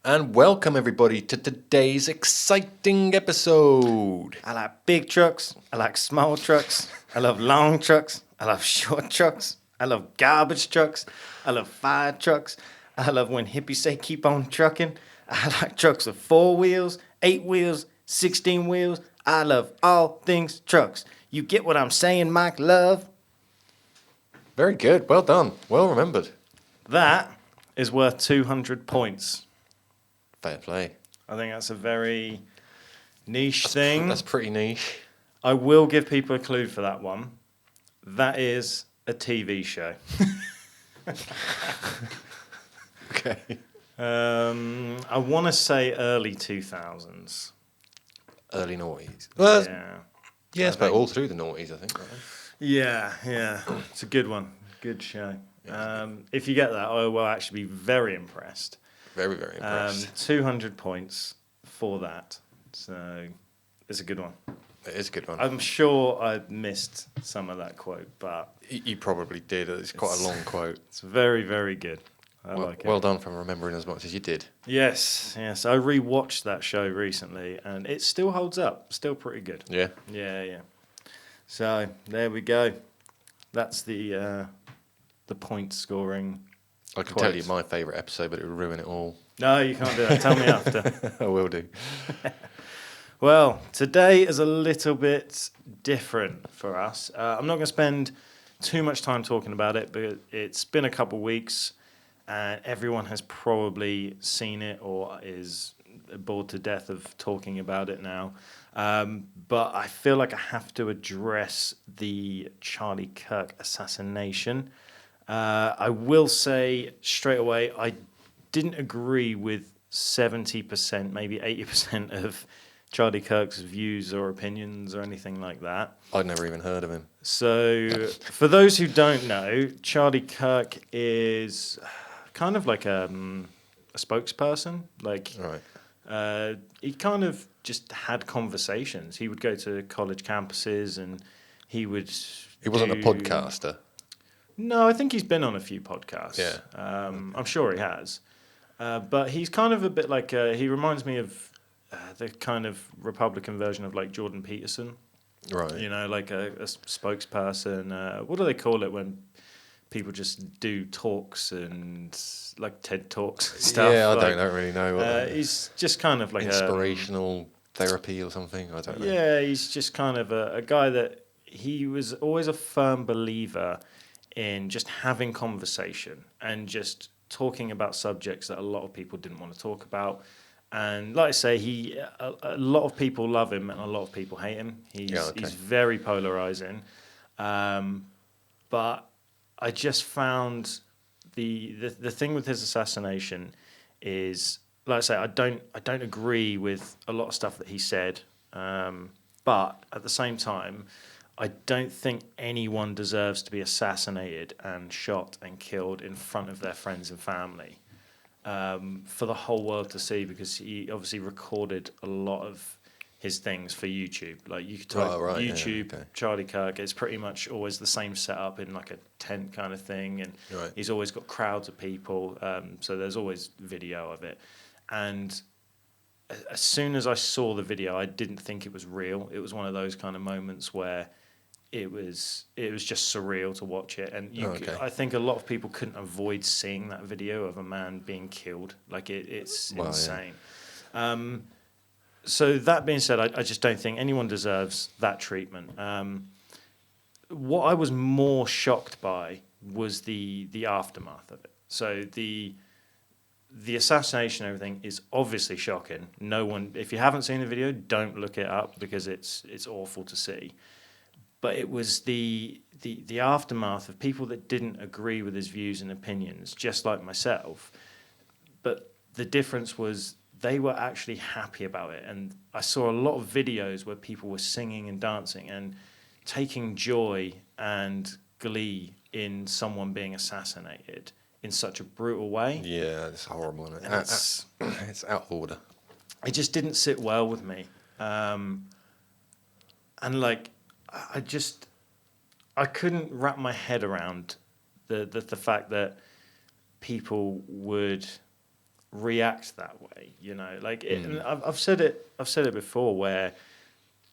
And welcome everybody to today's exciting episode. I like big trucks. I like small trucks. I love long trucks. I love short trucks. I love garbage trucks. I love fire trucks. I love when hippies say keep on trucking. I like trucks with 4 wheels, 8 wheels, 16 wheels. I love all things trucks. You get what I'm saying, Mike Love? Very good. Well done. Well remembered. That is worth 200 points. Fair play. I think that's a very niche thing. That's pretty niche. I will give people a clue for that one. That is a TV show. Okay. I want to say early 2000s. Early noughties. Well, Yeah. yes, but all through the noughties, I think. Right? Yeah. It's a good one. Good show. If you get that, I will actually be very impressed. Very, very impressed. 200 points for that. So it's a good one. It is a good one. I'm sure I missed some of that quote, but You probably did. It's quite a long quote. it's very, very good. I like it. Well done for remembering as much as you did. Yes. I rewatched that show recently, and it still holds up. Still pretty good. Yeah. Yeah. So there we go. That's the point scoring. I can Quotes. tell you my favourite episode, but it would ruin it all. No, you can't do that. Tell me after. I will do. Well, today is a little bit different for us. I'm not going to spend too much time talking about it, but it's been a couple of weeks, and everyone has probably seen it or is bored to death of talking about it now. But I feel like I have to address the Charlie Kirk assassination. I will say straight away, I didn't agree with 70%, maybe 80% of Charlie Kirk's views or opinions or anything like that. I'd never even heard of him. So, for those who don't know, Charlie Kirk is kind of like a spokesperson. Like, Right. he kind of just had conversations. He would go to college campuses and he would. He wasn't a podcaster. No, I think he's been on a few podcasts. Yeah. I'm sure he has. But he's kind of a bit like, he reminds me of the kind of Republican version of like Jordan Peterson. Right. You know, like a spokesperson. What do they call it when people just do talks and like TED Talks and stuff? Yeah, I like, don't really know. What he's just kind of like inspirational therapy or something. I don't know. Yeah, he's just kind of a guy that he was always a firm believer in just having conversation and just talking about subjects that a lot of people didn't want to talk about. And like I say, a lot of people love him and a lot of people hate him. He's very polarizing. But I just found the thing with his assassination is, like I say, I don't agree with a lot of stuff that he said. But at the same time, I don't think anyone deserves to be assassinated and shot and killed in front of their friends and family for the whole world to see, because he obviously recorded a lot of his things for YouTube. Like you could type YouTube, Charlie Kirk. It's pretty much always the same setup in like a tent kind of thing, and he's always got crowds of people. So there's always video of it. And as soon as I saw the video, I didn't think it was real. It was one of those kind of moments where it was just surreal to watch it, and I think a lot of people couldn't avoid seeing that video of a man being killed. Like it's insane. Yeah. So that being said, I just don't think anyone deserves that treatment. What I was more shocked by was the aftermath of it. So the assassination and everything is obviously shocking. No one, if you haven't seen the video, don't look it up because it's awful to see. But it was the aftermath of people that didn't agree with his views and opinions, just like myself. But the difference was they were actually happy about it. And I saw a lot of videos where people were singing and dancing and taking joy and glee in someone being assassinated in such a brutal way. Yeah, it's horrible, isn't it? It's out of order. It just didn't sit well with me. And like, I couldn't wrap my head around the fact that people would react that way. You know, like and I've said it before, where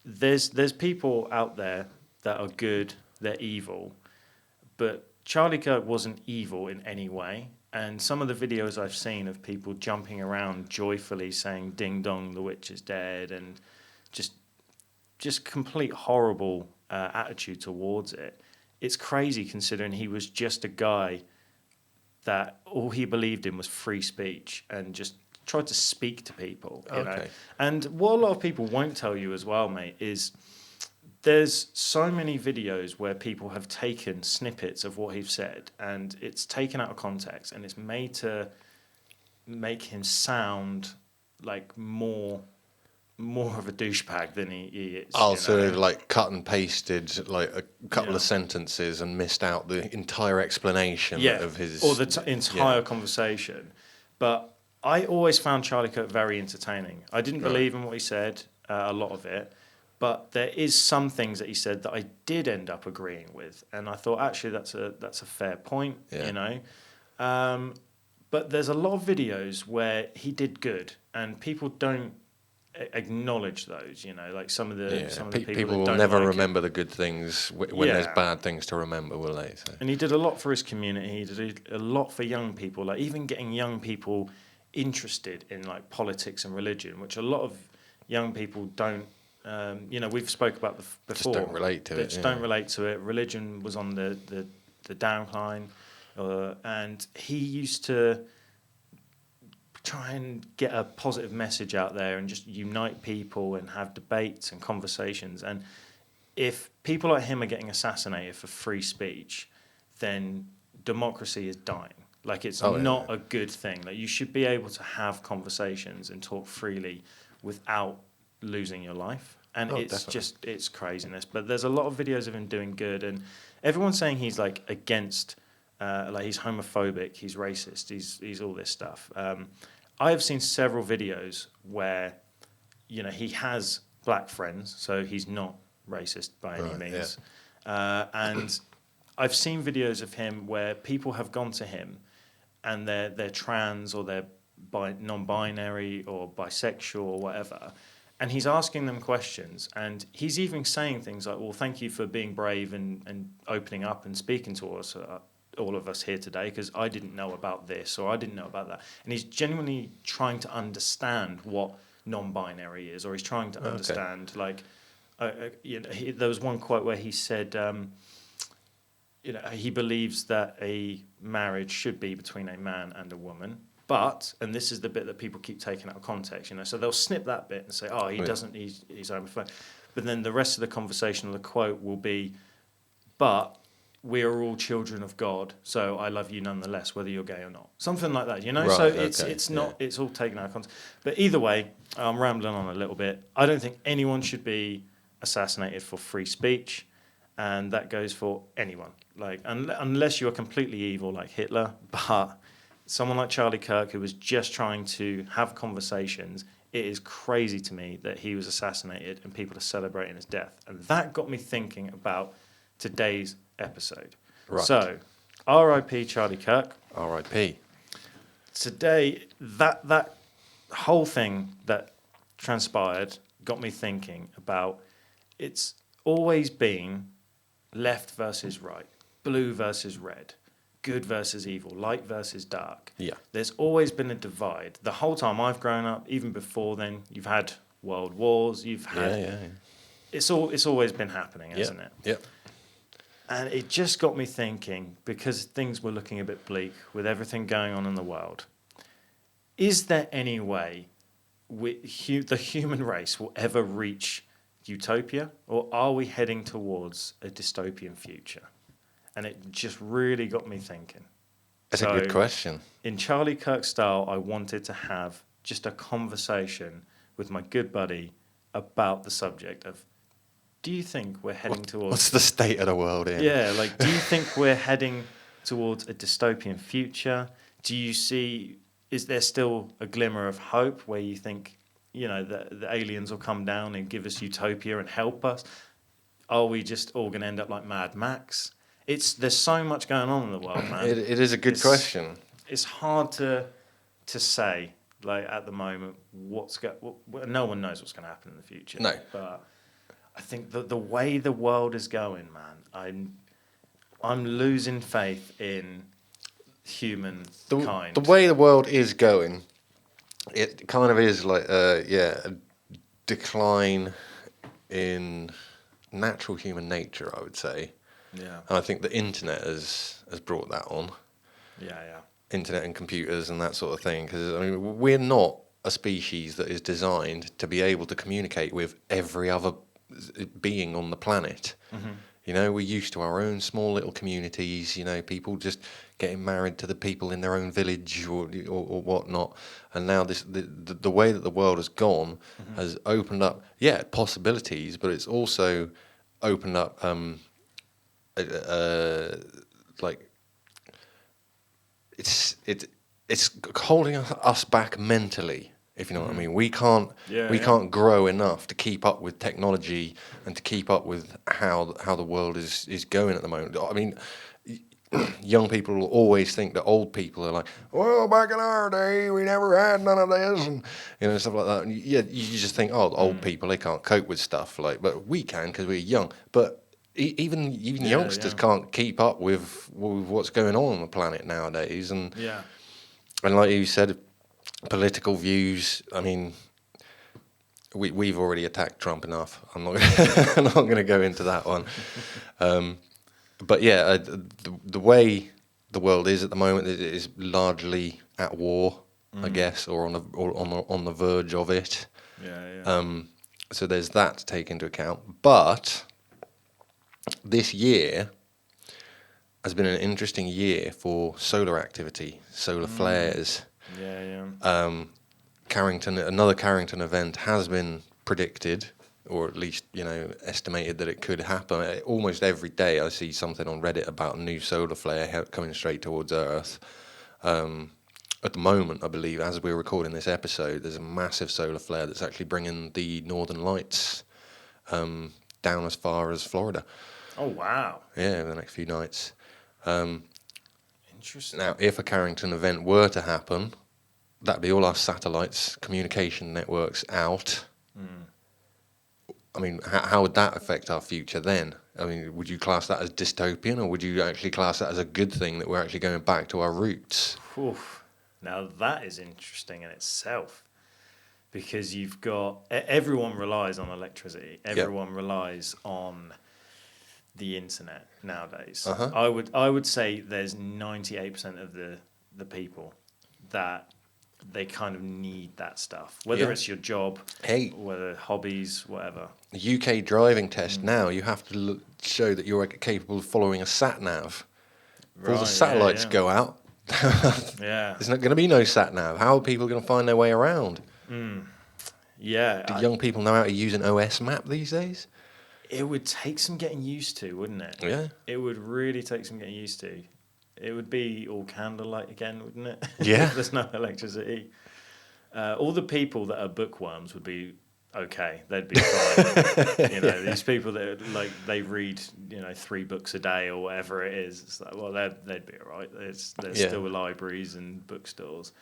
there's people out there that are good, they're evil, but Charlie Kirk wasn't evil in any way. And some of the videos I've seen of people jumping around joyfully saying "Ding dong, the witch is dead," and just complete horrible attitude towards it. It's crazy considering he was just a guy that all he believed in was free speech and just tried to speak to people. You know? And what a lot of people won't tell you as well, mate, is there's so many videos where people have taken snippets of what he's said and it's taken out of context and it's made to make him sound like more of a douchebag than he is. Oh, so they've like cut and pasted like a couple of sentences and missed out the entire explanation of his... or the entire conversation. But I always found Charlie Kirk very entertaining. I didn't believe in what he said, a lot of it, but there is some things that he said that I did end up agreeing with, and I thought actually that's a fair point, you know. But there's a lot of videos where he did good, and people don't acknowledge those, you know, like some of the people will that don't never like remember the good things when there's bad things to remember, will they? So. And he did a lot for his community. He did a lot for young people, like even getting young people interested in like politics and religion, which a lot of young people don't. You know, we've spoke about before. Just don't relate to it. Just don't relate to it. Religion was on the downcline, and he used to try and get a positive message out there and just unite people and have debates and conversations. And if people like him are getting assassinated for free speech, then democracy is dying. Like it's not a good thing. Like you should be able to have conversations and talk freely without losing your life. And it's craziness. But there's a lot of videos of him doing good, and everyone's saying he's like against, like he's homophobic, he's racist, he's all this stuff. I have seen several videos where, you know, he has black friends, so he's not racist by any means. And I've seen videos of him where people have gone to him, and they're trans or they're non-binary or bisexual or whatever. And he's asking them questions, and he's even saying things like, well, thank you for being brave and opening up and speaking to us, all of us here today, because I didn't know about this or I didn't know about that. And he's genuinely trying to understand what non-binary is, or he's trying to understand, like, you know, there was one quote where he said, you know, he believes that a marriage should be between a man and a woman. But, and this is the bit that people keep taking out of context, you know, so they'll snip that bit and say, oh, he's homophobic. But then the rest of the conversation or the quote will be, but we are all children of God, so I love you nonetheless, whether you're gay or not. Something like that, you know? So it's not, it's all taken out of context. But either way, I'm rambling on a little bit. I don't think anyone should be assassinated for free speech, and that goes for anyone. Like, unless you're completely evil like Hitler, but someone like Charlie Kirk, who was just trying to have conversations, it is crazy to me that he was assassinated and people are celebrating his death. And that got me thinking about today's episode. Right. So, R.I.P. Charlie Kirk. R.I.P. Today, that whole thing that transpired got me thinking about, it's always been left versus right, blue versus red, good versus evil, light versus dark. Yeah. There's always been a divide. The whole time I've grown up, even before then, you've had world wars, you've had... It's always been happening, hasn't it? Yep. And it just got me thinking, because things were looking a bit bleak with everything going on in the world, is there any way the human race will ever reach utopia, or are we heading towards a dystopian future? And it just really got me thinking. That's a good question. In Charlie Kirk style, I wanted to have just a conversation with my good buddy about the subject of, do you think we're heading towards... What's the state of the world here? Yeah, like, do you think we're heading towards a dystopian future? Do you see... Is there still a glimmer of hope where you think, you know, the aliens will come down and give us utopia and help us? Are we just all going to end up like Mad Max? There's so much going on in the world, man. It is a good question. It's hard to say, Like at the moment, no one knows what's going to happen in the future. No. But I think that the way the world is going, man, I'm losing faith in humankind. The way the world is going, it kind of is like a decline in natural human nature, I would say. Yeah. And I think the internet has brought that on. Yeah. Internet and computers and that sort of thing. Because I mean, we're not a species that is designed to be able to communicate with every other being on the planet. Mm-hmm. You know, we're used to our own small little communities. You know, people just getting married to the people in their own village or whatnot. And now the way that the world has gone has opened up, possibilities, but it's also opened up like it's holding us back mentally, if you know what I mean. We can't grow enough to keep up with technology and to keep up with how the world is going at the moment. I mean, young people will always think that old people are like, well, back in our day we never had none of this, and stuff like that. And you just think, oh, old people, they can't cope with stuff, like, but we can because we're young. But even youngsters can't keep up with what's going on the planet nowadays, and like you said, political views. I mean, we've already attacked Trump enough. I'm not I'm not going to go into that one. But yeah, the way the world is at the moment is largely at war, I guess, or on the verge of it. So there's that to take into account. But this year has been an interesting year for solar activity, solar flares. Another Carrington event has been predicted, or at least estimated that it could happen. Almost every day I see something on Reddit about a new solar flare coming straight towards Earth. At the moment, I believe, as we're recording this episode, there's a massive solar flare that's actually bringing the northern lights down as far as Florida. Oh, wow. Yeah, in the next few nights. Interesting. Now, if a Carrington event were to happen, that'd be all our satellites, communication networks out. I mean, how would that affect our future then? I mean, would you class that as dystopian, or would you actually class that as a good thing that we're actually going back to our roots? Oof. Now, that is interesting in itself, because you've got... Everyone relies on electricity. Everyone relies on the internet nowadays. I would say there's 98% of the people that they kind of need that stuff, whether it's your job, whether hobbies, whatever. The UK driving test now, you have to show that you're capable of following a sat nav. If all the satellites go out, there's not going to be no sat nav. How are people going to find their way around? Do young people know how to use an OS map these days? It would take some getting used to, wouldn't it? Yeah. It would really take some getting used to. It would be all candlelight again, wouldn't it? Yeah. If there's no electricity. All the people that are bookworms would be okay. They'd be fine. These people that they read 3 books a day or whatever it is. It's like, well, they'd be all right. There's still libraries and bookstores.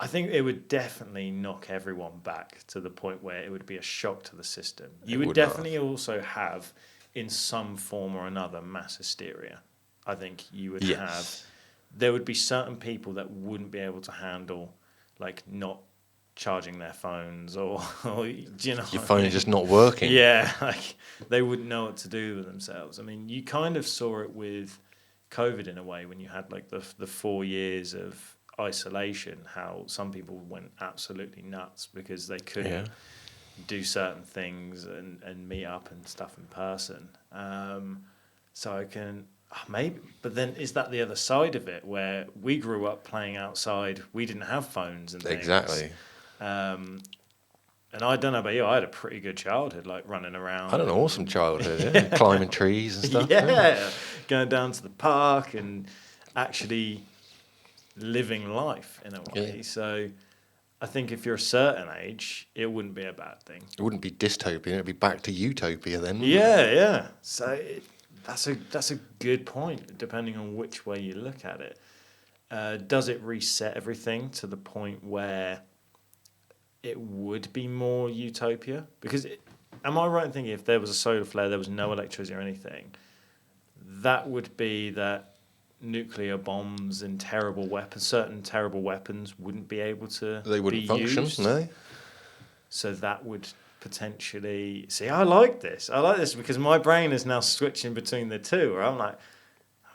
I think it would definitely knock everyone back to the point where it would be a shock to the system. You would definitely also have, in some form or another, mass hysteria. I think you would have... There would be certain people that wouldn't be able to handle, not charging their phones or your phone is just not working. Yeah, they wouldn't know what to do with themselves. I mean, you kind of saw it with COVID in a way, when you had the 4 years of isolation, how some people went absolutely nuts because they couldn't do certain things and meet up and stuff in person. So I can... Maybe, but then is that the other side of it, where we grew up playing outside? We didn't have phones and things. Exactly. And I don't know about you, I had a pretty good childhood, running around. I had an awesome childhood, climbing trees and stuff. Going down to the park and actually living life in a way. Yeah. So I think if you're a certain age, it wouldn't be a bad thing. It wouldn't be dystopian, it'd be back to utopia then. Yeah. So... That's a good point, depending on which way you look at it. Does it reset everything to the point where it would be more utopia. Because, am I right in thinking if there was a solar flare, there was no electricity or anything, that would be that nuclear bombs and certain terrible weapons wouldn't be able to They wouldn't function, used. no? So that would potentially... See, I like this. I like this because my brain is now switching between the two, where I'm like,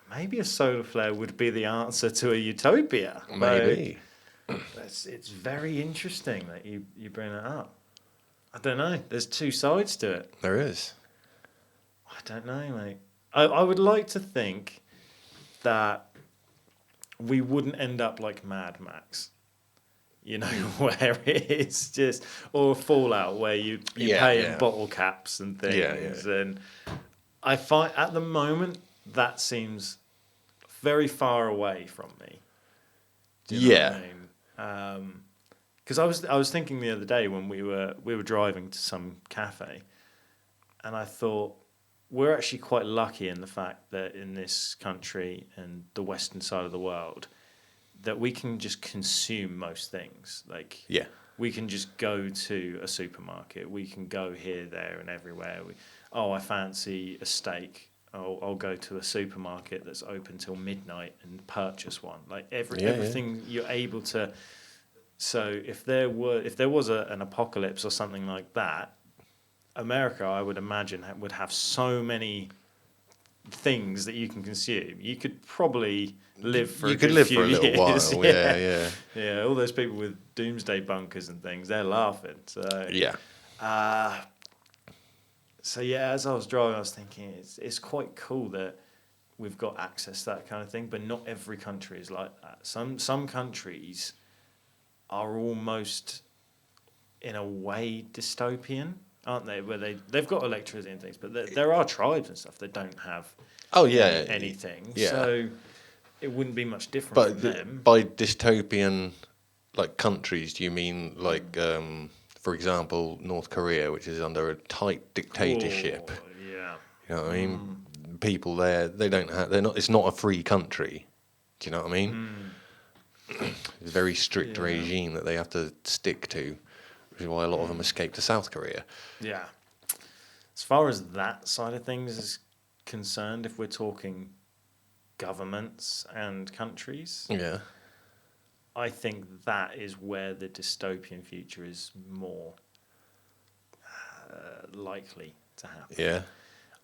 maybe a solar flare would be the answer to a utopia. Maybe. It's very interesting that you bring it up. I don't know. There's two sides to it. There is. I don't know, mate. I would like to think that we wouldn't end up like Mad Max. You know, where it's just... Or Fallout, where you pay in bottle caps and things. Yeah. And I find, at the moment, that seems very far away from me. Do you know what I mean? Because I was thinking the other day when we were driving to some cafe, and I thought we're actually quite lucky in the fact that in this country and the western side of the world that we can just consume most things. Like we can just go to a supermarket, we can go here, there, and everywhere. I fancy a steak. I'll go to a supermarket that's open till midnight and purchase one. Like everything you're able to. So if there was an apocalypse or something like that, America, I would imagine, would have so many things that you can consume. You could probably live for a little while. Yeah. All those people with doomsday bunkers and things, they're laughing. So So as I was driving, I was thinking it's quite cool that we've got access to that kind of thing, but not every country is like that. Some countries are almost, in a way, dystopian, aren't they? Where they've got electricity and things, but there are tribes and stuff that don't have anything. Yeah. So it wouldn't be much different from them. By dystopian, like countries, do you mean like, for example, North Korea, which is under a tight dictatorship? Oh, yeah. You know what I mean? People there, it's not a free country. Do you know what I mean? It's a very strict regime that they have to stick to, which is why a lot of them escape to South Korea. Yeah. As far as that side of things is concerned, if we're talking governments and countries, I think that is where the dystopian future is more likely to happen.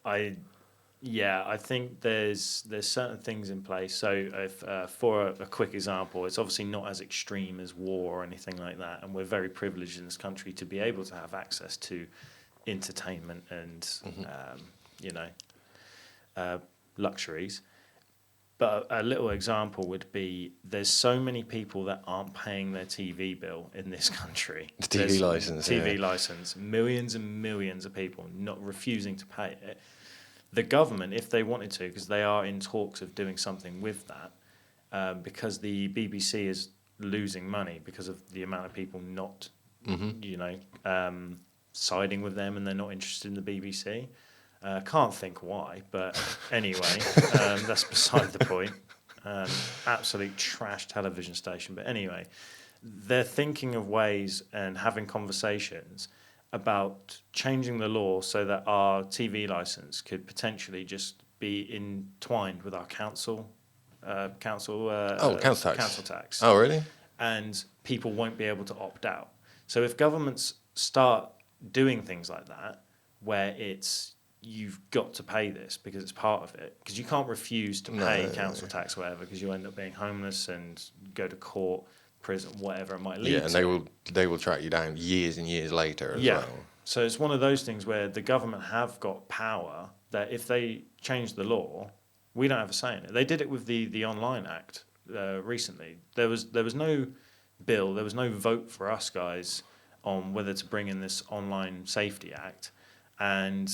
I think there's certain things in place. So if for a quick example, it's obviously not as extreme as war or anything like that, and we're very privileged in this country to be able to have access to entertainment and luxuries. But a little example would be there's so many people that aren't paying their TV bill in this country. The TV license. TV license. Millions and millions of people not refusing to pay it. The government, if they wanted to, because they are in talks of doing something with that, because the BBC is losing money because of the amount of people not, siding with them, and they're not interested in the BBC. Can't think why, but anyway, that's beside the point. Absolute trash television station. But anyway, they're thinking of ways and having conversations about changing the law so that our TV license could potentially just be entwined with our council tax. Oh, really? And people won't be able to opt out. So if governments start doing things like that, where it's you've got to pay this because it's part of it, because you can't refuse to pay council tax or whatever, because you end up being homeless and go to court, prison, whatever it might lead to. Yeah, and they will track you down years and years later as well. So it's one of those things where the government have got power that if they change the law, we don't have a say in it. They did it with the Online Act recently. There was no bill, there was no vote for us guys on whether to bring in this Online Safety Act, and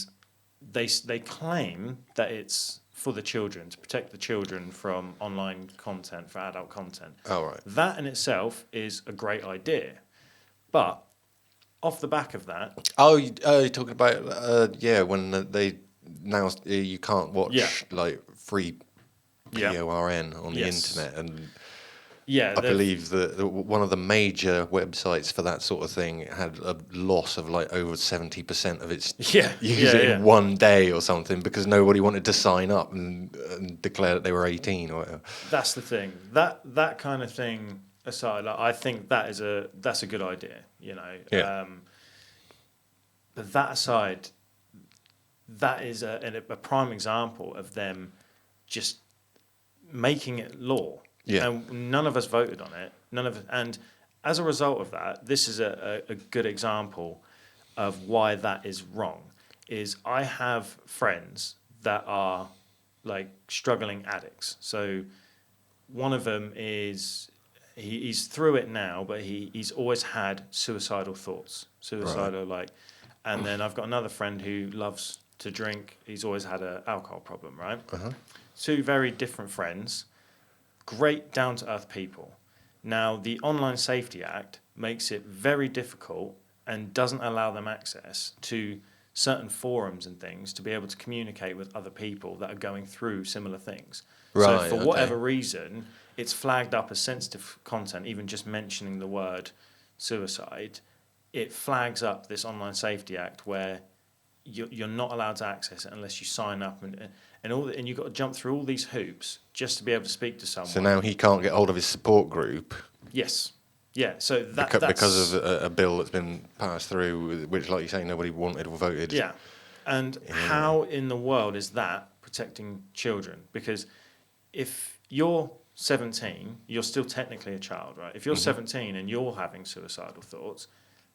they claim that it's for the children, to protect the children from online content, for adult content. Oh, right. That in itself is a great idea. But off the back of that... Oh, you're talking about, when they now you can't watch like free PORN on the internet. And Yeah, I believe that one of the major websites for that sort of thing had a loss of like over 70% of its users in one day or something because nobody wanted to sign up and declare that they were 18 or whatever. That's the thing. That kind of thing aside, like, I think that's a good idea. You know. Yeah. But that aside, that is a prime example of them just making it law. Yeah. And none of us voted on it. And as a result of that, this is a good example of why that is wrong. Is I have friends that are like struggling addicts. So one of them is he's through it now, but he's always had suicidal thoughts, Right. and then I've got another friend who loves to drink. He's always had an alcohol problem, right? Uh-huh. Two very different friends, great down to earth people. Now the Online Safety Act makes it very difficult and doesn't allow them access to certain forums and things to be able to communicate with other people that are going through similar things. Right, So for okay. whatever reason, it's flagged up as sensitive content, even just mentioning the word suicide. It flags up this Online Safety Act where you're not allowed to access it unless you sign up and you've got to jump through all these hoops just to be able to speak to someone. So now he can't get hold of his support group. Yes. Yeah, so that's because of a bill that's been passed through, which, like you say, nobody wanted or voted. Yeah. And how in the world is that protecting children? Because if you're 17, you're still technically a child, right? If you're 17 and you're having suicidal thoughts,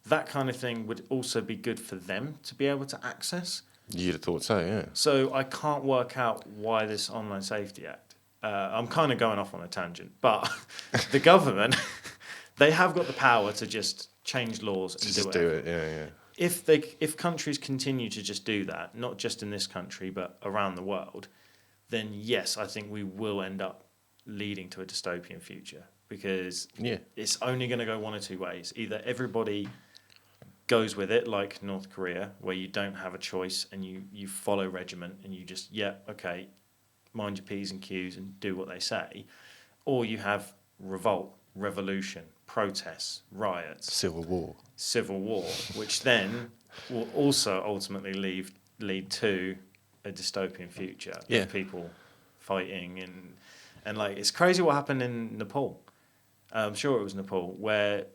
that kind of thing would also be good for them to be able to access. You'd have thought so, yeah. So I can't work out why this Online Safety Act. I'm kind of going off on a tangent, but the government, they have got the power to just change laws and Just do it, yeah. If countries continue to just do that, not just in this country but around the world, then yes, I think we will end up leading to a dystopian future because it's only going to go one or two ways. Either everybody goes with it, like North Korea, where you don't have a choice and you follow regiment and you just, okay, mind your P's and Q's and do what they say. Or you have revolt, revolution, protests, riots. Civil war, which then will also ultimately lead to a dystopian future. Yeah. Of people fighting and like, it's crazy what happened in Nepal. I'm sure it was Nepal, where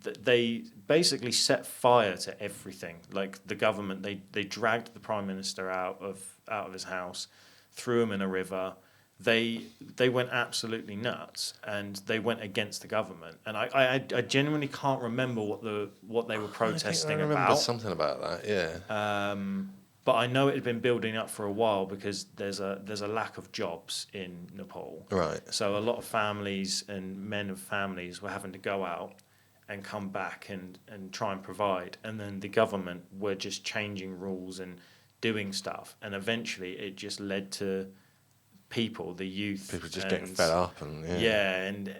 they basically set fire to everything. Like the government, they dragged the prime minister out of his house, threw him in a river. They went absolutely nuts, and they went against the government. And I genuinely can't remember what they were protesting I remember about. something about that, yeah. But I know it had been building up for a while because there's a lack of jobs in Nepal. Right. So a lot of families and men of families were having to go out and come back and try and provide. And then the government were just changing rules and doing stuff. And eventually it just led to the youth. People just getting fed up and and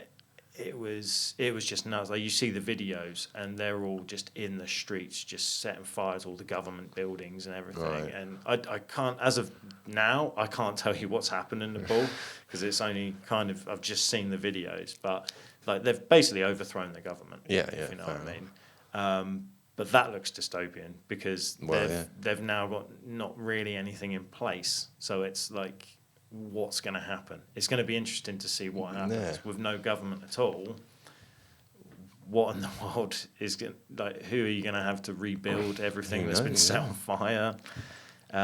it was just nuts. Like you see the videos and they're all just in the streets, just setting fire to all the government buildings and everything. Right. And I can't, as of now, I can't tell you what's happened in Nepal because it's only I've just seen the videos, but like they've basically overthrown the government. If you know what I mean. But that looks dystopian because they've now got not really anything in place. So it's like, what's going to happen? It's going to be interesting to see what happens with no government at all. What in the world is who are you going to have to rebuild everything that's been set on fire? But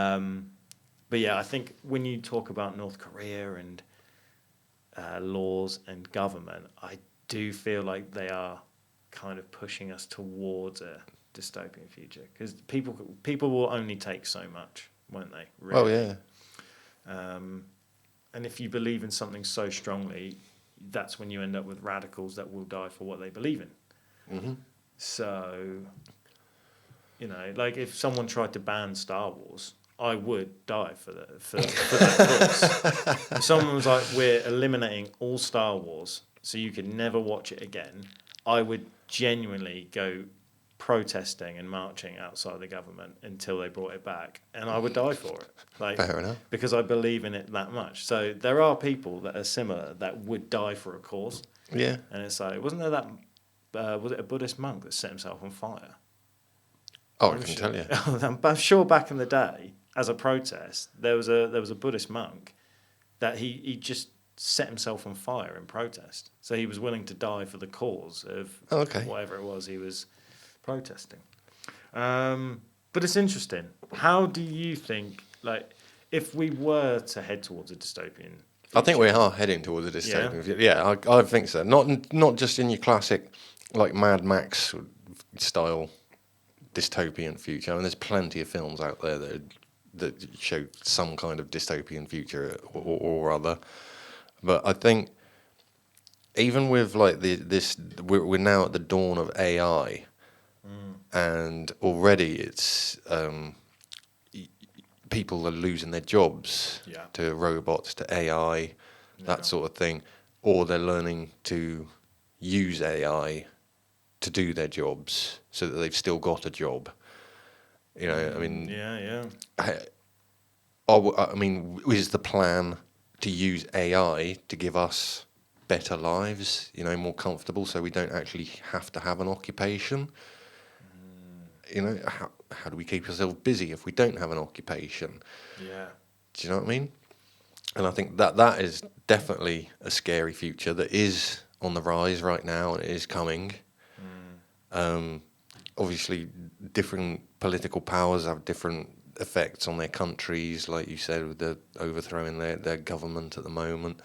I think when you talk about North Korea and laws and government, I do feel like they are kind of pushing us towards a dystopian future because people will only take so much, won't they? Really? And if you believe in something so strongly, that's when you end up with radicals that will die for what they believe in. Mm-hmm. So, like if someone tried to ban Star Wars, I would die for that cause. If someone was like, we're eliminating all Star Wars so you can never watch it again, I would genuinely go protesting and marching outside the government until they brought it back, and I would die for it. Fair enough. Because I believe in it that much. So there are people that are similar that would die for a cause. Yeah. And it's like, wasn't there that? Was it a Buddhist monk that set himself on fire? Oh, I can tell you. I'm sure back in the day, as a protest, there was a Buddhist monk that he just set himself on fire in protest. So he was willing to die for the cause of whatever it was he was protesting. But it's interesting. How do you think, like, if we were to head towards a dystopian future, I think we are heading towards a dystopian future. Yeah, I think so. Not just in your classic, like, Mad Max style dystopian future. I mean, there's plenty of films out there that show some kind of dystopian future or other. But I think even with like we're now at the dawn of AI, and already it's people are losing their jobs to robots, to AI, that sort of thing, or they're learning to use AI to do their jobs so that they've still got a job. You know, I mean, I mean, is the plan to use AI to give us better lives, you know, more comfortable, so we don't actually have to have an occupation? You know, how do we keep ourselves busy if we don't have an occupation? Yeah. Do you know what I mean? And I think that is definitely a scary future that is on the rise right now, and it is coming. Obviously, different political powers have different effects on their countries, like you said, with the overthrowing their government at the moment.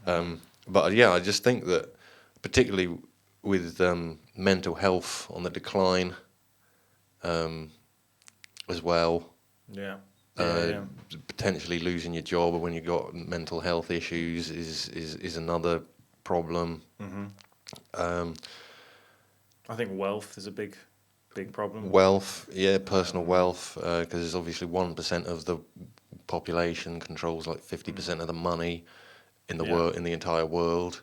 But yeah, I just think that particularly with mental health on the decline as well, potentially losing your job when you've got mental health issues is another problem. I think wealth is a big problem. Wealth, personal wealth, because there's obviously 1% of the population controls like 50% of the money in the world, in the entire world.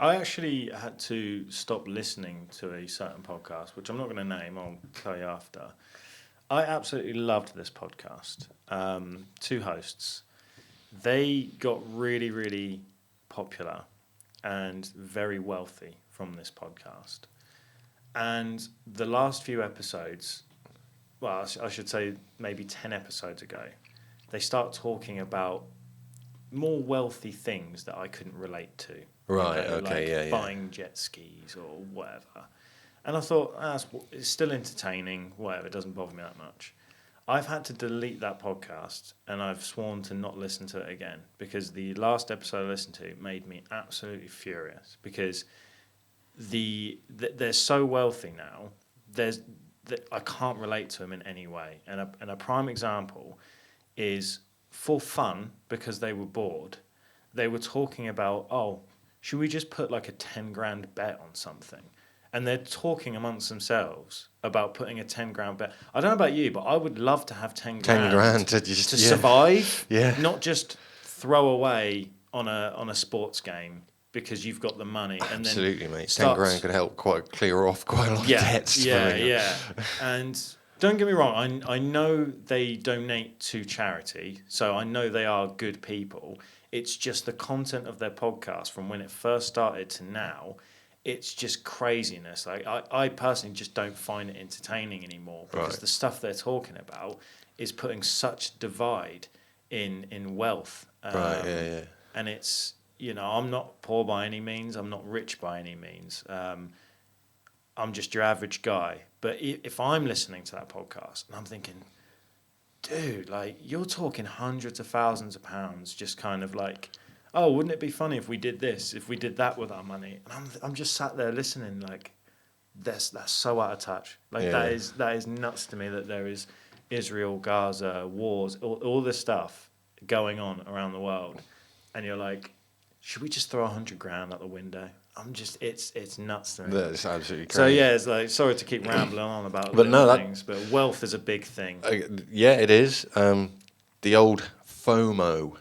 I actually had to stop listening to a certain podcast, which I'm not going to name. I'll tell you after. I absolutely loved this podcast. Two hosts. They got really, really popular and very wealthy from this podcast. And the last few episodes, well, I should say maybe 10 episodes ago, they start talking about more wealthy things that I couldn't relate to. Right, you know, okay, like buying jet skis or whatever. And I thought, it's still entertaining, whatever, it doesn't bother me that much. I've had to delete that podcast, and I've sworn to not listen to it again, because the last episode I listened to made me absolutely furious, because they're so wealthy now, I can't relate to them in any way. And a prime example is, for fun, because they were bored, they were talking about, should we just put like a 10 grand bet on something? And they're talking amongst themselves about putting a 10 grand bet. I don't know about you, but I would love to have 10 grand to survive, not just throw away on a sports game because you've got the money. And absolutely, then mate. 10 grand could help clear off quite a lot of debts. And don't get me wrong, I know they donate to charity, so I know they are good people. It's just the content of their podcast from when it first started to now, it's just craziness. Like I personally just don't find it entertaining anymore, because the stuff they're talking about is putting such divide in wealth. And it's, you know, I'm not poor by any means. I'm not rich by any means. I'm just your average guy. But if I'm listening to that podcast and I'm thinking, dude, like, you're talking hundreds of thousands of pounds, just kind of like, oh, wouldn't it be funny if we did this, if we did that with our money? And I'm just sat there listening, like, that's so out of touch. Like, that is nuts to me, that there is Israel, Gaza, wars, all this stuff going on around the world, and you're like, should we just throw 100 grand out the window? It's nuts to me. That's absolutely crazy. So yeah, it's like, sorry to keep rambling on about things, but wealth is a big thing. It is. The old FOMO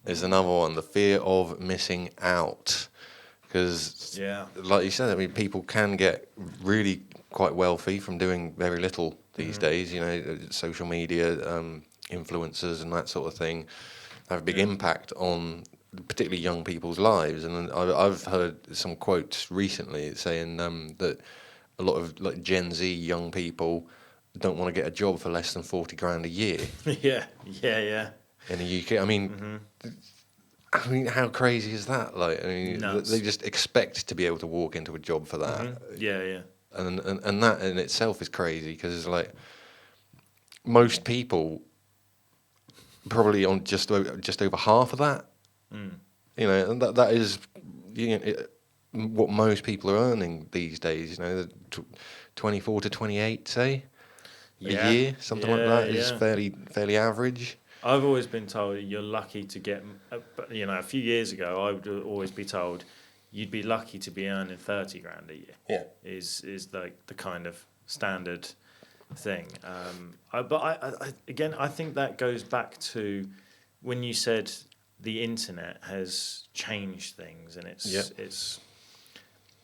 is another one, the fear of missing out. Because, like you said, I mean, people can get really quite wealthy from doing very little these days. You know, social media, influencers and that sort of thing have a big impact on particularly young people's lives. And I've heard some quotes recently saying that a lot of like Gen Z young people don't want to get a job for less than 40 grand a year. Yeah. In the UK, I mean, how crazy is that? Like, I mean, Nuts. they just expect to be able to walk into a job for that. Yeah. And that in itself is crazy because like most people probably on just over half of that. You know, and that is what most people are earning these days. You know, 24 to 28, say, a year, something like that is fairly average. I've always been told you're lucky to get, a few years ago, I would always be told you'd be lucky to be earning 30 grand a year. Yeah. Is like the kind of standard thing. I think that goes back to when you said the internet has changed things, and it's.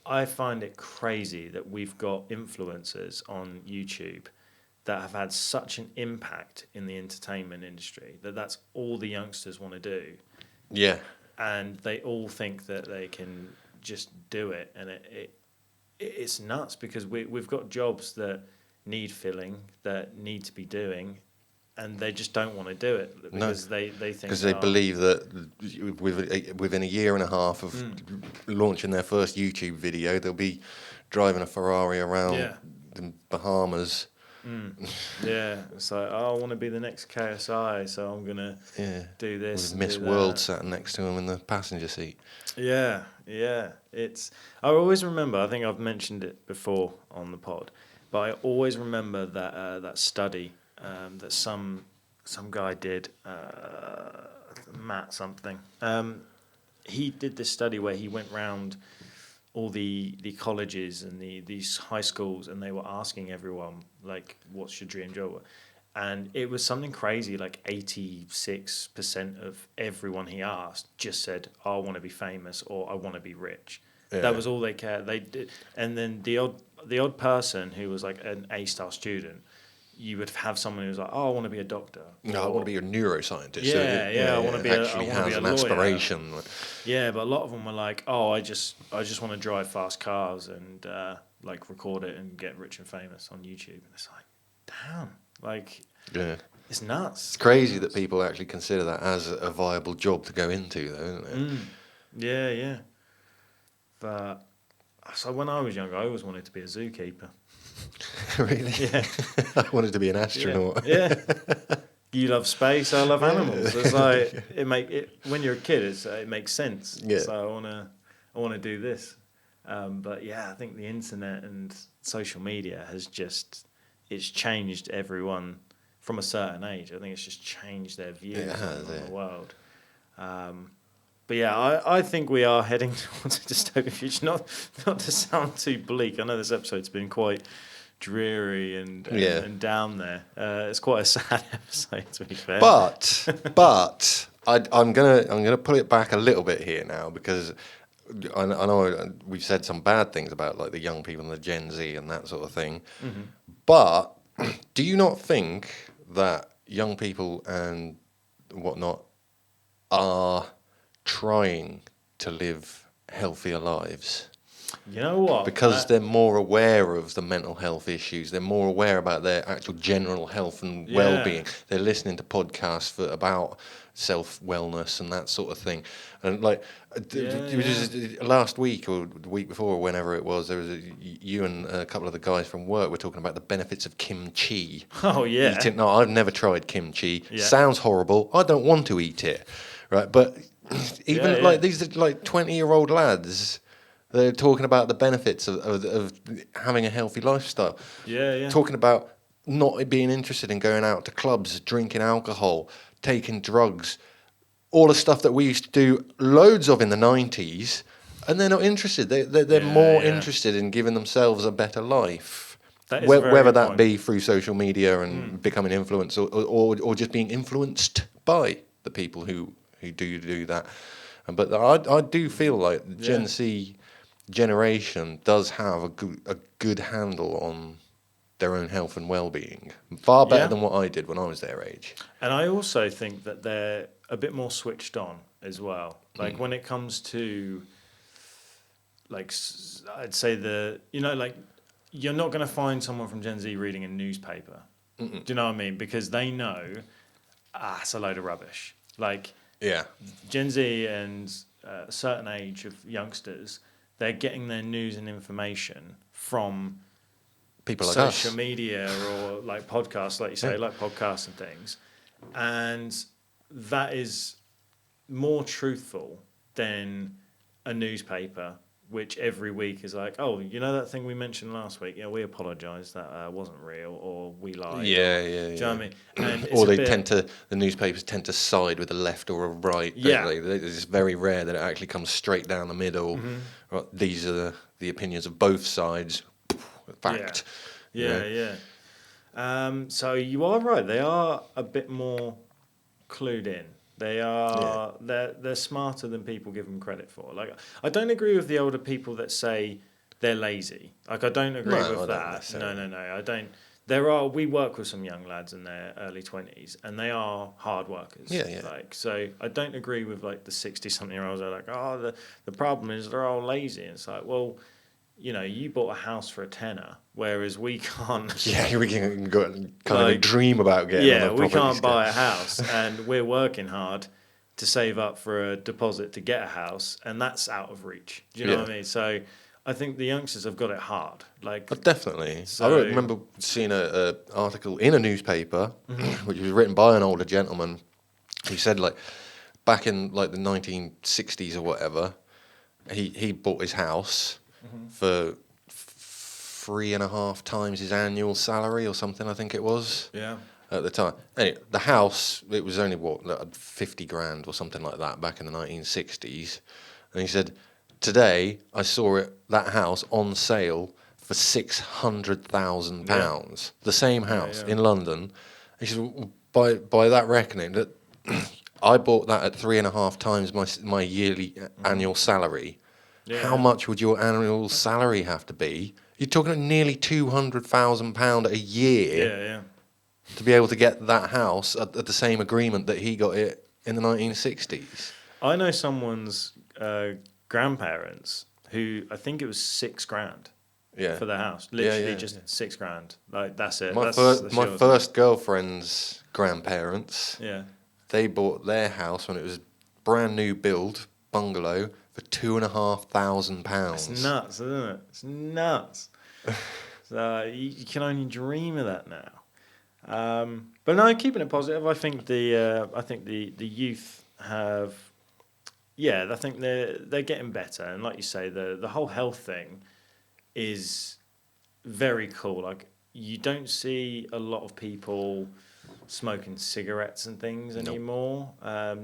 I find it crazy that we've got influencers on YouTube that have had such an impact in the entertainment industry that's all the youngsters want to do. Yeah. And they all think that they can just do it, and it's nuts because we've got jobs that need filling, that need to be doing, and they just don't want to do it because they think because they believe that within a year and a half of launching their first YouTube video, they'll be driving a Ferrari around the Bahamas. Yeah, it's like, I want to be the next KSI, so I'm gonna do this. With Miss World sat next to him in the passenger seat. Yeah. I always remember. I think I've mentioned it before on the pod, but I always remember that study that some guy did, Matt something. He did this study where he went round all the colleges and these high schools, and they were asking everyone, like, what's your dream job? And it was something crazy, like 86% of everyone he asked just said, I want to be famous or I want to be rich. Yeah. That was all they cared. They did. And then the odd person who was like an A-star student, you would have someone who was like, I want to be a doctor. No, I want to be a neuroscientist. I want to be actually has an aspiration. Yeah, but a lot of them were like, I just want to drive fast cars and like record it and get rich and famous on YouTube. And it's like, damn, like, it's nuts. It's crazy that people actually consider that as a viable job to go into, though, isn't it? Yeah. But so when I was younger, I always wanted to be a zookeeper. Really? Yeah. I wanted to be an astronaut. Yeah. You love space, I love animals. It's like when you're a kid, it makes sense. Yeah. So I wanna do this. But yeah, I think the internet and social media has it's changed everyone from a certain age. I think it's just changed their views on the world. But yeah, I think we are heading towards a dystopian future. Not to sound too bleak. I know this episode's been quite dreary and down there. It's quite a sad episode, to be fair. But I'm gonna pull it back a little bit here now because I know we've said some bad things about like the young people and the Gen Z and that sort of thing. Mm-hmm. But do you not think that young people and whatnot are trying to live healthier lives? You know what? Because they're more aware of the mental health issues. They're more aware about their actual general health and well-being. They're listening to podcasts about self-wellness and that sort of thing. And like last week or the week before or whenever it was, there was you and a couple of the guys from work were talking about the benefits of kimchi. Oh, yeah. No, I've never tried kimchi. Yeah. Sounds horrible. I don't want to eat it. Right? But even like these are like 20-year-old lads. They're talking about the benefits of having a healthy lifestyle. Yeah. Talking about not being interested in going out to clubs, drinking alcohol, taking drugs, all the stuff that we used to do loads of in the 90s, and they're not interested. They're more interested in giving themselves a better life. Whether that be through social media and becoming influenced or just being influenced by the people who do that. But I do feel like the Gen Z generation does have a good handle on their own health and well-being, far better than what I did when I was their age. And I also think that they're a bit more switched on as well. Like when it comes to, like, I'd say like, you're not going to find someone from Gen Z reading a newspaper. Do you know what I mean? Because they know, it's a load of rubbish. Like, Gen Z and a certain age of youngsters, they're getting their news and information from people like social us. media or like podcasts, like you say, like podcasts and things. And that is more truthful than a newspaper, which every week is like, oh, you know that thing we mentioned last week? Yeah, we apologise, that wasn't real, or we lied. Do you know what I mean? And or the newspapers tend to side with the left or a right. Yeah. It's very rare that it actually comes straight down the middle. Right, these are the opinions of both sides. Fact. Yeah. So you are right. They are a bit more clued in. They are they're smarter than people give them credit for. Like, I don't agree with the older people that say they're lazy. Like, I don't agree with that. No. I don't. We work with some young lads in their early 20s, and they are hard workers. Yeah. Like, so I don't agree with like the 60-something-year-olds that are like, oh, the problem is they're all lazy. And it's like, well, you know, you bought a house for a tenner, whereas we can't. Yeah, we can go kind of dream about getting. Yeah, we can't buy a house, and we're working hard to save up for a deposit to get a house, and that's out of reach. Do you know what I mean? So I think the youngsters have got it hard. Like, definitely. I remember seeing a article in a newspaper, which was written by an older gentleman. He said, like, back in like the 1960s or whatever, he bought his house for 3.5 times his annual salary or something, I think it was. Yeah. At the time. Anyway, the house, it was only, like 50 grand or something like that back in the 1960s. And he said, today I saw that house on sale for £600,000. The same house in London. He said, by that reckoning, that I bought that at 3.5 times my yearly annual salary. Yeah. How much would your annual salary have to be? You're talking nearly £200,000 a year to be able to get that house at the same agreement that he got it in the 1960s. I know someone's grandparents who, I think it was £6,000 for the house. Literally just £6,000. Like, that's it. My first girlfriend's grandparents, they bought their house when it was brand new build, bungalow, for £2,500. It's nuts, isn't it? It's nuts. So you can only dream of that now. But no, keeping it positive. I think the youth have, I think they're getting better. And like you say, the whole health thing is very cool. Like, you don't see a lot of people smoking cigarettes and things anymore.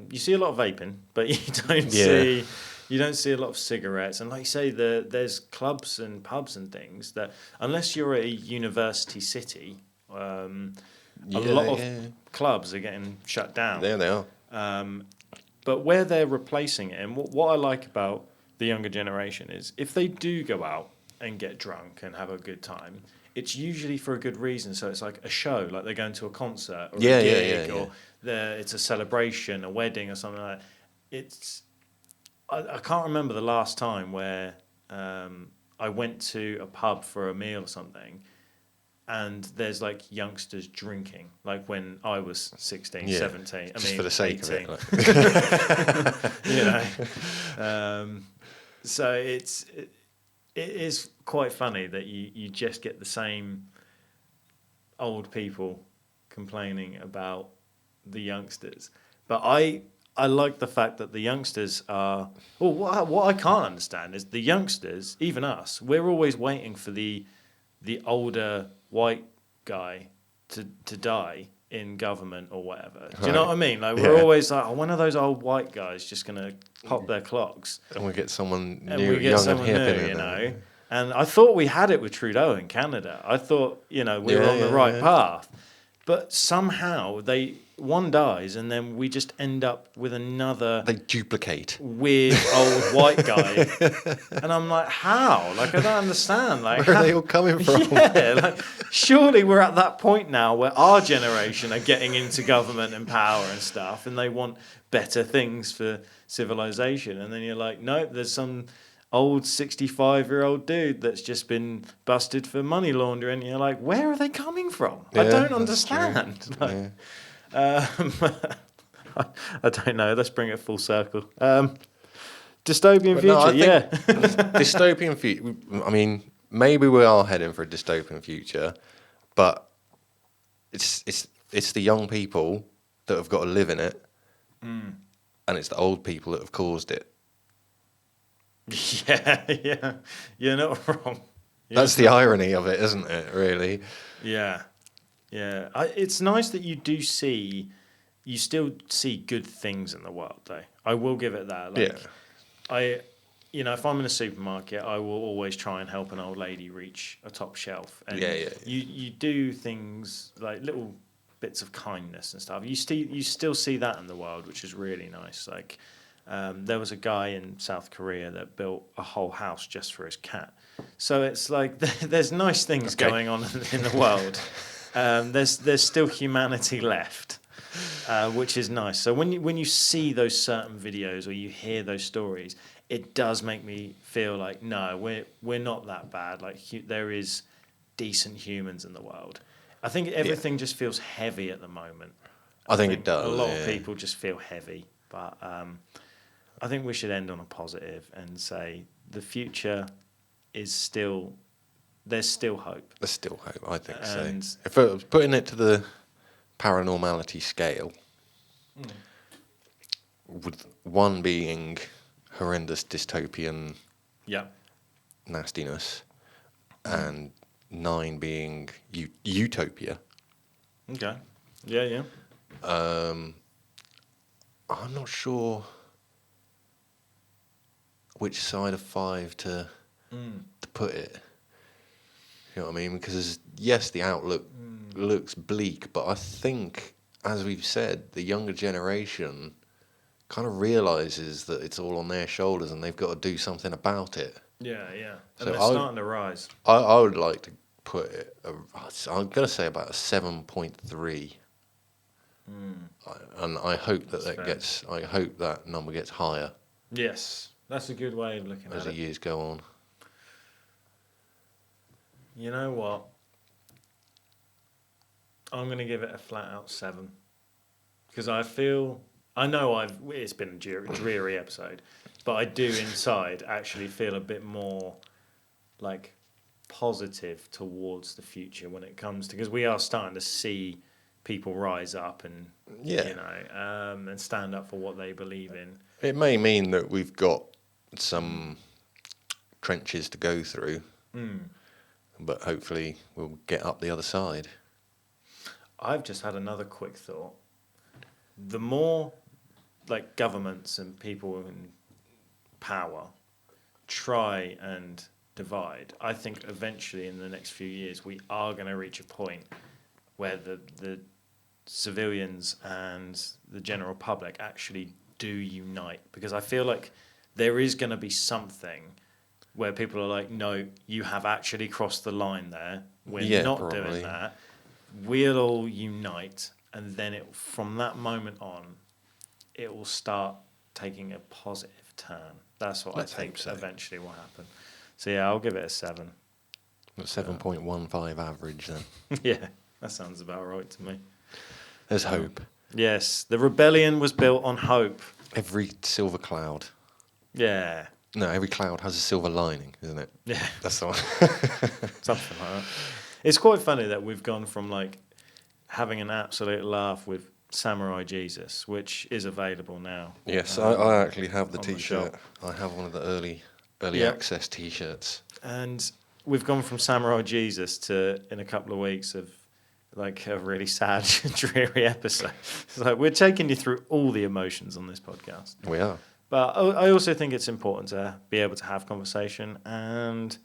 You see a lot of vaping, but you don't see. You don't see a lot of cigarettes, and like you say, there's clubs and pubs and things that, unless you're at a university city, a lot of clubs are getting shut down. There they are. But where they're replacing it, and what I like about the younger generation is, if they do go out and get drunk and have a good time, it's usually for a good reason. So it's like a show, like they're going to a concert or a gig, or it's a celebration, a wedding or something like that. I can't remember the last time where I went to a pub for a meal or something, and there's like youngsters drinking, like when I was 16, 17. Just for the sake 18. of it. So it is quite funny that you just get the same old people complaining about the youngsters. But I like the fact that the youngsters are... Well, what I can't understand is the youngsters, even us, we're always waiting for the older white guy to die in government or whatever. Do you know what I mean? Like, we're always like, when are those old white guys just going to pop their clogs? And we get someone new, young and hip in you know? And I thought we had it with Trudeau in Canada. I thought, we were on the right path. But somehow one dies, and then we just end up with another. They duplicate. Weird old white guy, and I'm like, how? Like, I don't understand. Like, where are they all coming from? Yeah, like, surely we're at that point now where our generation are getting into government and power and stuff, and they want better things for civilization. And then you're like, nope, there's some old 65-year-old dude that's just been busted for money laundering. And you're like, where are they coming from? I don't understand. Like, I don't know. Let's bring it full circle. Dystopian future, no, yeah. Dystopian future. I mean, maybe we are heading for a dystopian future, but it's the young people that have got to live in it, and it's the old people that have caused it. Yeah, you're not wrong. That's the irony of it, isn't it? Really. Yeah. It's nice that you still see good things in the world, though. I will give it that. Like, if I'm in a supermarket, I will always try and help an old lady reach a top shelf. And you do things like little bits of kindness and stuff. You still see that in the world, which is really nice. Like, there was a guy in South Korea that built a whole house just for his cat. So it's like there's nice things going on in the world. There's still humanity left, which is nice. So when you see those certain videos or you hear those stories, it does make me feel like, no, we're not that bad. Like, there is decent humans in the world. I think everything just feels heavy at the moment. I think it does. A lot of people just feel heavy, but I think we should end on a positive and say the future is still. There's still hope. There's still hope, I think so. If I was putting it to the paranormality scale, with 1 being horrendous dystopian nastiness, and 9 being utopia. Okay. Yeah. I'm not sure which side of 5 to put it. You know what I mean? Because yes, the outlook looks bleak, but I think, as we've said, the younger generation kind of realizes that it's all on their shoulders and they've got to do something about it. Yeah. And So they're starting to rise. I would like to put it, I'm going to say about a 7.3. And I hope I hope that number gets higher. Yes, that's a good way of looking at it. As the years go on. You know what? I'm going to give it a flat out 7. Because it's been a dreary episode, but I do inside actually feel a bit more like positive towards the future when it comes to, because we are starting to see people rise up and and stand up for what they believe in. It may mean that we've got some trenches to go through, but hopefully we'll get up the other side. I've just had another quick thought. The more like governments and people in power try and divide, I think eventually in the next few years we are going to reach a point where the civilians and the general public actually do unite, because I feel like there is going to be something where people are like, no, you have actually crossed the line there. We're not doing that. We'll all unite, and then from that moment on, it will start taking a positive turn. That's what I think eventually will happen. So yeah, I'll give it a 7. 7.15 average then. Yeah, that sounds about right to me. There's hope. Yes, the rebellion was built on hope. Every silver cloud. Yeah. No, every cloud has a silver lining, isn't it? Yeah. That's the one. Something like that. It's quite funny that we've gone from like having an absolute laugh with Samurai Jesus, which is available now. Yes, I actually have the T-shirt. I have one of the early access T-shirts. And we've gone from Samurai Jesus to, in a couple of weeks, of like a really sad, dreary episode. It's like we're taking you through all the emotions on this podcast. We are. But I also think it's important to be able to have conversation and,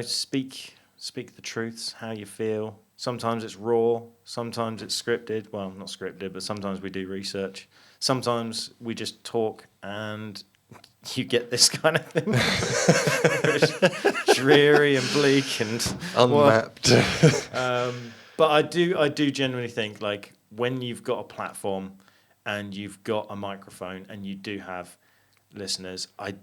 speak speak the truths, how you feel. Sometimes it's raw, sometimes it's scripted. Well, not scripted, but sometimes we do research. Sometimes we just talk and you get this kind of thing. It's dreary and bleak and unmapped. But I do genuinely think, like, when you've got a platform and you've got a microphone and you do have listeners, I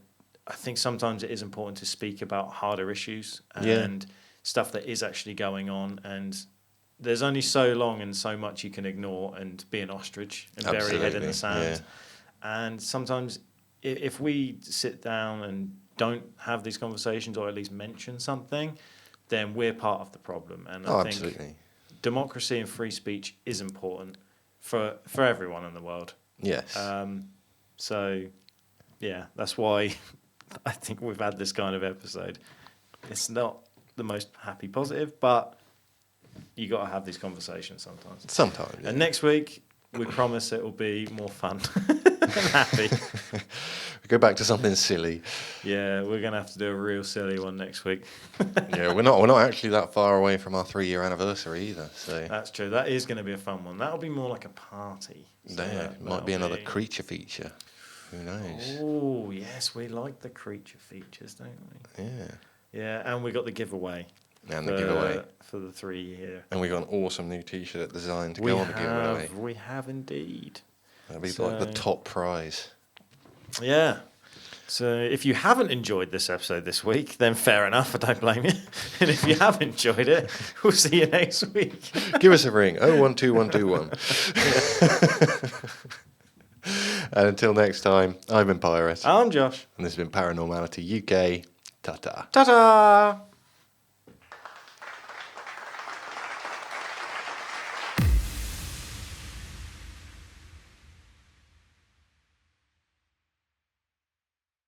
think sometimes it is important to speak about harder issues and stuff that is actually going on. And there's only so long and so much you can ignore and be an ostrich and bury your head in the sand. Yeah. And sometimes if we sit down and don't have these conversations, or at least mention something, then we're part of the problem. And I think democracy and free speech is important for everyone in the world. Yes. So, yeah, that's why I think we've had this kind of episode. It's not the most happy positive, but you got to have these conversations sometimes. Sometimes. Yeah. And next week, we promise it will be more fun and happy. We go back to something silly. Yeah, we're gonna have to do a real silly one next week. Yeah, we're not actually that far away from our 3-year anniversary either. So that's true. That is going to be a fun one. That'll be more like a party. So it might be another creature feature. Who knows? Oh yes, we like the creature features, don't we? Yeah. Yeah, and we got the giveaway. And the giveaway for the 3-year. And we got an awesome new T-shirt designed to go on the giveaway. We have indeed. That'll be like the top prize. Yeah. So if you haven't enjoyed this episode this week, then fair enough. I don't blame you. And if you have enjoyed it, we'll see you next week. Give us a ring. 012121. And until next time, I've been Pirate. I'm Josh. And this has been Paranormality UK. Ta-ta. Ta-ta!